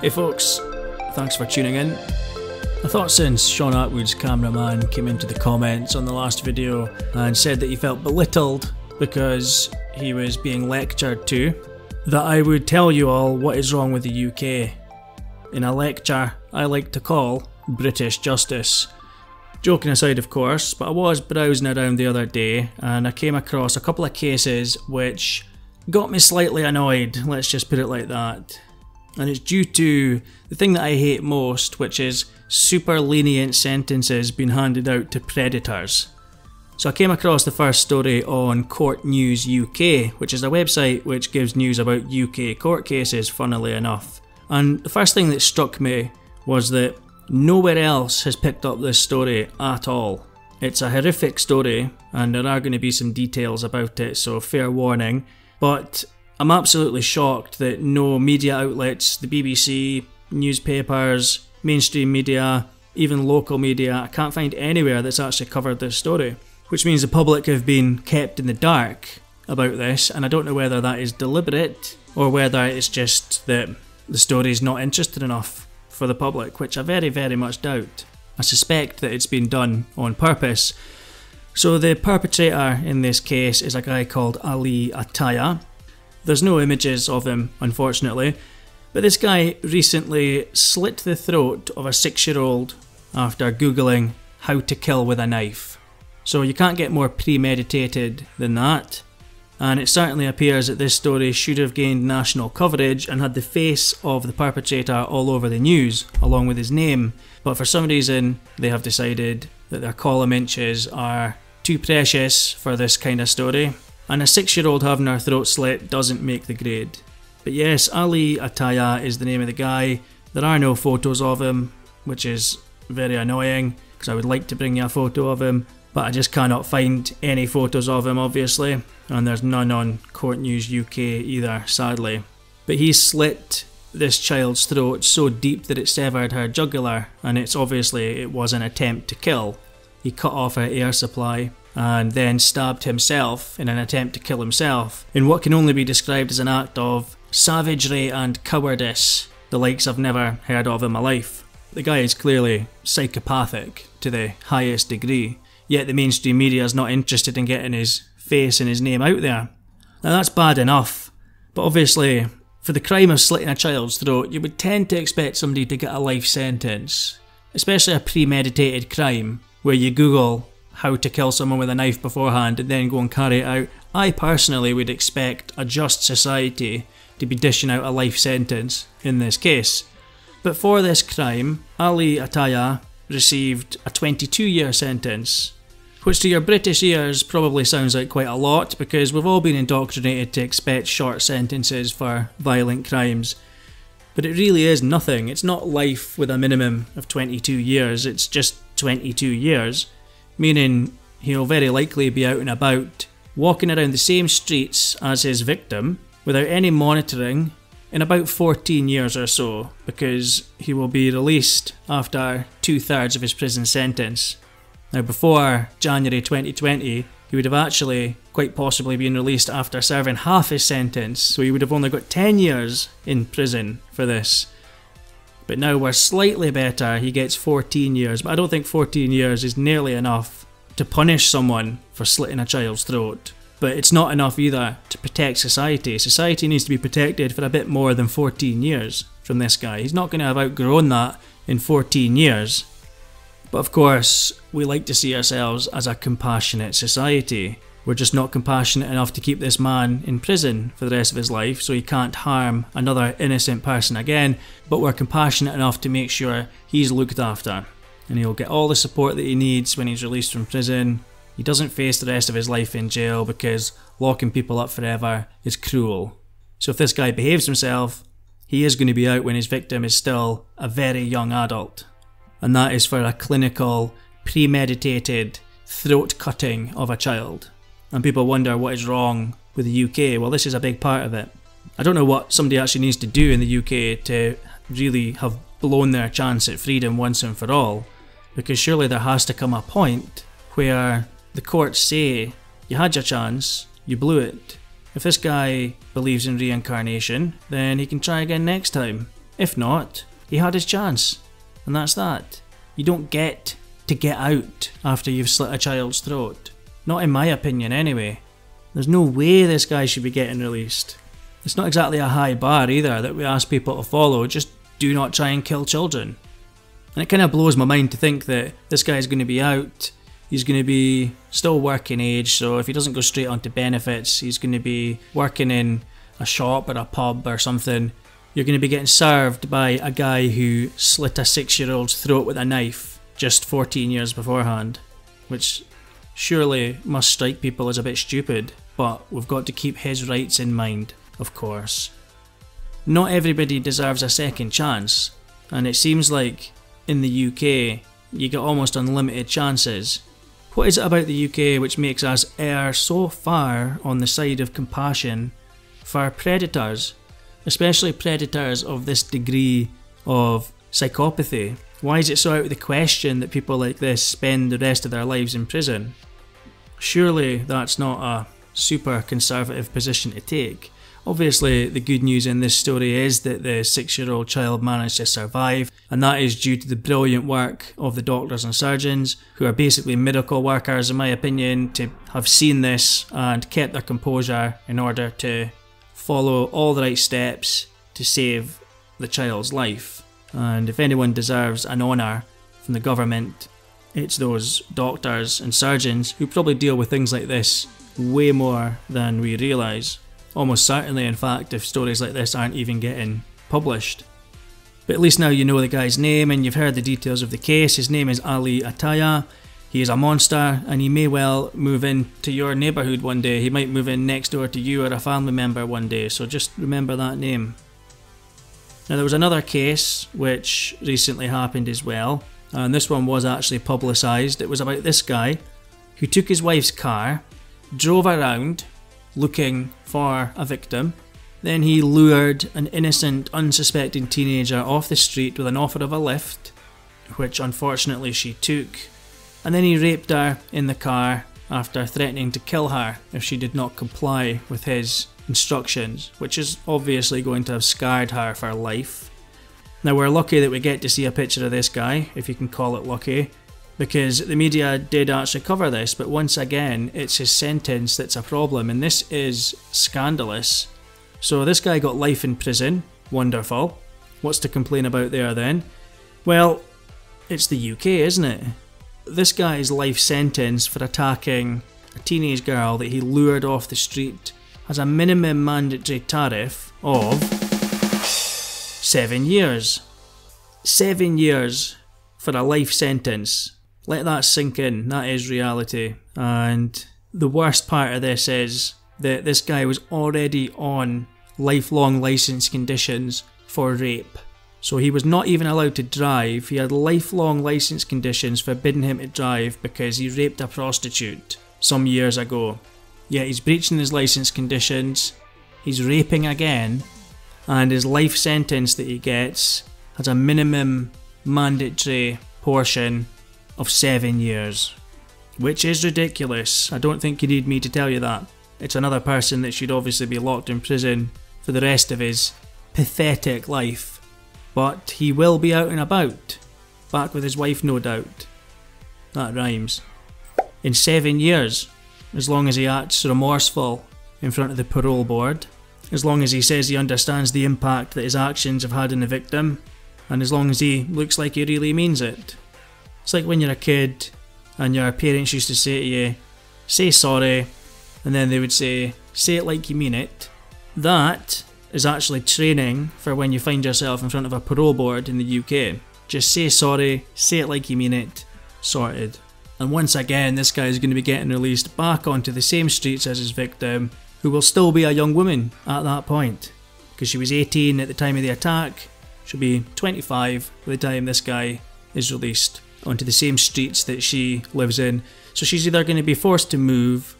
Hey folks, thanks for tuning in. I thought since Sean Atwood's cameraman came into the comments on the last video and said that he felt belittled because he was being lectured to, that I would tell you all what is wrong with the UK in a lecture I like to call British Justice. Joking aside of course, but I was browsing around the other day and I came across a couple of cases which got me slightly annoyed, let's just put it like that. And it's due to the thing that I hate most, which is super lenient sentences being handed out to predators. So I came across the first story on Court News UK, which is a website which gives news about UK court cases, funnily enough. And the first thing that struck me was that nowhere else has picked up this story at all. It's a horrific story and there are going to be some details about it, so fair warning. But I'm absolutely shocked that no media outlets, the BBC, newspapers, mainstream media, even local media, I can't find anywhere that's actually covered this story. Which means the public have been kept in the dark about this, and I don't know whether that is deliberate or whether it's just that the story is not interesting enough for the public, which I very, very much doubt. I suspect that it's been done on purpose. So the perpetrator in this case is a guy called Ali Ataya. There's no images of him, unfortunately, but this guy recently slit the throat of a 6-year-old after googling how to kill with a knife. So you can't get more premeditated than that, and it certainly appears that this story should have gained national coverage and had the face of the perpetrator all over the news, along with his name, but for some reason they have decided that their column inches are too precious for this kind of story. And a 6-year-old having her throat slit doesn't make the grade. But yes, Ali Ataya is the name of the guy. There are no photos of him, which is very annoying, because I would like to bring you a photo of him, but I just cannot find any photos of him, obviously, and there's none on Court News UK either, sadly. But he slit this child's throat so deep that it severed her jugular, and it was an attempt to kill. He cut off her air supply and then stabbed himself in an attempt to kill himself in what can only be described as an act of savagery and cowardice, the likes I've never heard of in my life. The guy is clearly psychopathic to the highest degree, yet the mainstream media is not interested in getting his face and his name out there. Now that's bad enough, but obviously for the crime of slitting a child's throat you would tend to expect somebody to get a life sentence, especially a premeditated crime where you Google how to kill someone with a knife beforehand and then go and carry it out. I personally would expect a just society to be dishing out a life sentence in this case. But for this crime, Ali Ataya received a 22-year sentence, which to your British ears probably sounds like quite a lot because we've all been indoctrinated to expect short sentences for violent crimes. But it really is nothing. It's not life with a minimum of 22 years, it's just 22 years. Meaning he'll very likely be out and about, walking around the same streets as his victim without any monitoring in about 14 years or so, because he will be released after 2/3 of his prison sentence. Now before January 2020, he would have actually quite possibly been released after serving half his sentence, so he would have only got 10 years in prison for this. But now we're slightly better, he gets 14 years, but I don't think 14 years is nearly enough to punish someone for slitting a child's throat. But it's not enough either to protect society. Society needs to be protected for a bit more than 14 years from this guy. He's not going to have outgrown that in 14 years. But of course, we like to see ourselves as a compassionate society. We're just not compassionate enough to keep this man in prison for the rest of his life so he can't harm another innocent person again, but we're compassionate enough to make sure he's looked after and he'll get all the support that he needs when he's released from prison. He doesn't face the rest of his life in jail because locking people up forever is cruel. So if this guy behaves himself, he is going to be out when his victim is still a very young adult. And that is for a clinical, premeditated throat cutting of a child. And people wonder what is wrong with the UK. Well, this is a big part of it. I don't know what somebody actually needs to do in the UK to really have blown their chance at freedom once and for all, because surely there has to come a point where the courts say, you had your chance, you blew it. If this guy believes in reincarnation, then he can try again next time. If not, he had his chance. And that's that. You don't get to get out after you've slit a child's throat. Not in my opinion anyway. There's no way this guy should be getting released. It's not exactly a high bar either that we ask people to follow, just do not try and kill children. And it kind of blows my mind to think that this guy's going to be out, he's going to be still working age, so if he doesn't go straight onto benefits, he's going to be working in a shop or a pub or something. You're going to be getting served by a guy who slit a 6-year-old's throat with a knife just 14 years beforehand, which surely must strike people as a bit stupid, but we've got to keep his rights in mind, of course. Not everybody deserves a second chance, and it seems like in the UK you get almost unlimited chances. What is it about the UK which makes us err so far on the side of compassion for predators? Especially predators of this degree of psychopathy. Why is it so out of the question that people like this spend the rest of their lives in prison? Surely that's not a super conservative position to take. Obviously the good news in this story is that the 6-year-old child managed to survive, and that is due to the brilliant work of the doctors and surgeons, who are basically miracle workers in my opinion, to have seen this and kept their composure in order to follow all the right steps to save the child's life. And if anyone deserves an honour from the government, it's those doctors and surgeons who probably deal with things like this way more than we realise. Almost certainly, in fact, if stories like this aren't even getting published. But at least now you know the guy's name and you've heard the details of the case. His name is Ali Ataya. He is a monster, and he may well move into your neighbourhood one day. He might move in next door to you or a family member one day, so just remember that name. Now there was another case which recently happened as well, and this one was actually publicised. It was about this guy who took his wife's car, drove around looking for a victim, then he lured an innocent, unsuspecting teenager off the street with an offer of a lift, which unfortunately she took. And then he raped her in the car after threatening to kill her if she did not comply with his instructions, which is obviously going to have scarred her for life. Now we're lucky that we get to see a picture of this guy, if you can call it lucky, because the media did actually cover this, but once again it's his sentence that's a problem, and this is scandalous. So this guy got life in prison, wonderful. What's to complain about there then? Well, it's the UK, isn't it? This guy's life sentence for attacking a teenage girl that he lured off the street has a minimum mandatory tariff of 7 years. 7 years for a life sentence. Let that sink in, that is reality. And the worst part of this is that this guy was already on lifelong licence conditions for rape. So he was not even allowed to drive. He had lifelong licence conditions forbidding him to drive because he raped a prostitute some years ago. Yet he's breaching his licence conditions, he's raping again, and his life sentence that he gets has a minimum mandatory portion of 7 years. Which is ridiculous. I don't think you need me to tell you that. It's another person that should obviously be locked in prison for the rest of his pathetic life. But he will be out and about, back with his wife no doubt. That rhymes. In 7 years, as long as he acts remorseful in front of the parole board, as long as he says he understands the impact that his actions have had on the victim, and as long as he looks like he really means it. It's like when you're a kid and your parents used to say to you, say sorry, and then they would say it like you mean it. That is actually training for when you find yourself in front of a parole board in the UK. Just say sorry, say it like you mean it, sorted. And once again, this guy is going to be getting released back onto the same streets as his victim, who will still be a young woman at that point. Because she was 18 at the time of the attack, she'll be 25 by the time this guy is released onto the same streets that she lives in. So she's either going to be forced to move,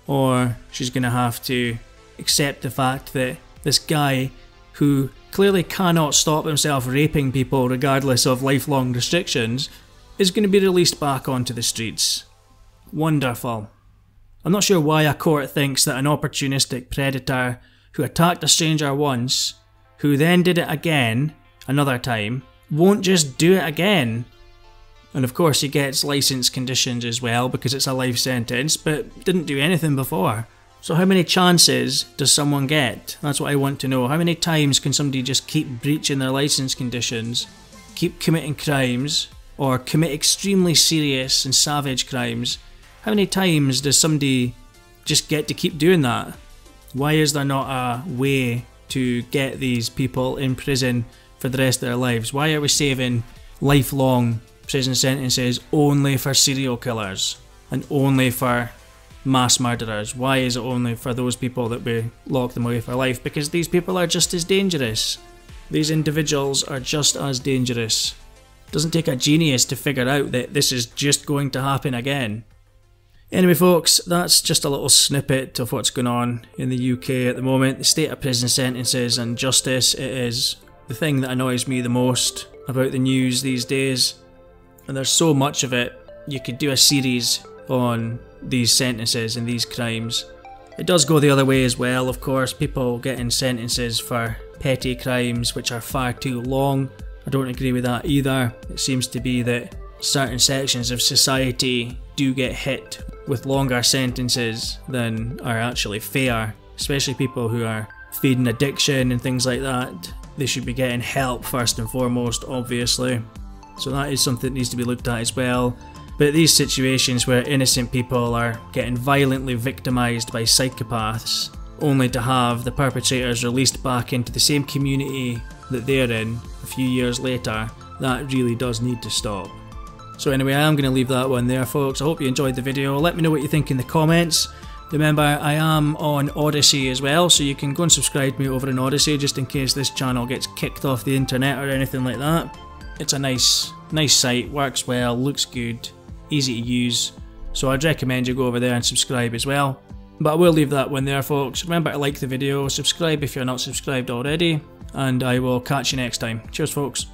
or she's going to have to accept the fact that this guy, who clearly cannot stop himself raping people regardless of lifelong restrictions, is going to be released back onto the streets. Wonderful. I'm not sure why a court thinks that an opportunistic predator who attacked a stranger once, who then did it again, another time won't just do it again. And of course he gets license conditions as well because it's a life sentence, but didn't do anything before. So how many chances does someone get? That's what I want to know. How many times can somebody just keep breaching their license conditions, keep committing crimes, or commit extremely serious and savage crimes? How many times does somebody just get to keep doing that? Why is there not a way to get these people in prison for the rest of their lives? Why are we saving lifelong prison sentences only for serial killers and only for mass murderers? Why is it only for those people that we lock them away for life? Because these people are just as dangerous. These individuals are just as dangerous. It doesn't take a genius to figure out that this is just going to happen again. Anyway folks, that's just a little snippet of what's going on in the UK at the moment. The state of prison sentences and justice, it is the thing that annoys me the most about the news these days. And there's so much of it. You could do a series on these sentences and these crimes. It does go the other way as well, of course. People getting sentences for petty crimes which are far too long. I don't agree with that either. It seems to be that certain sections of society do get hit with longer sentences than are actually fair, especially people who are feeding addiction and things like that. They should be getting help first and foremost, obviously. So that is something that needs to be looked at as well. But these situations where innocent people are getting violently victimised by psychopaths, only to have the perpetrators released back into the same community that they're in a few years later, that really does need to stop. So anyway, I am going to leave that one there folks. I hope you enjoyed the video. Let me know what you think in the comments. Remember, I am on Odyssey as well, so you can go and subscribe to me over on Odyssey just in case this channel gets kicked off the internet or anything like that. It's a nice site, works well, looks good, easy to use, so I'd recommend you go over there and subscribe as well. But I will leave that one there folks. Remember to like the video, subscribe if you're not subscribed already, and I will catch you next time. Cheers folks.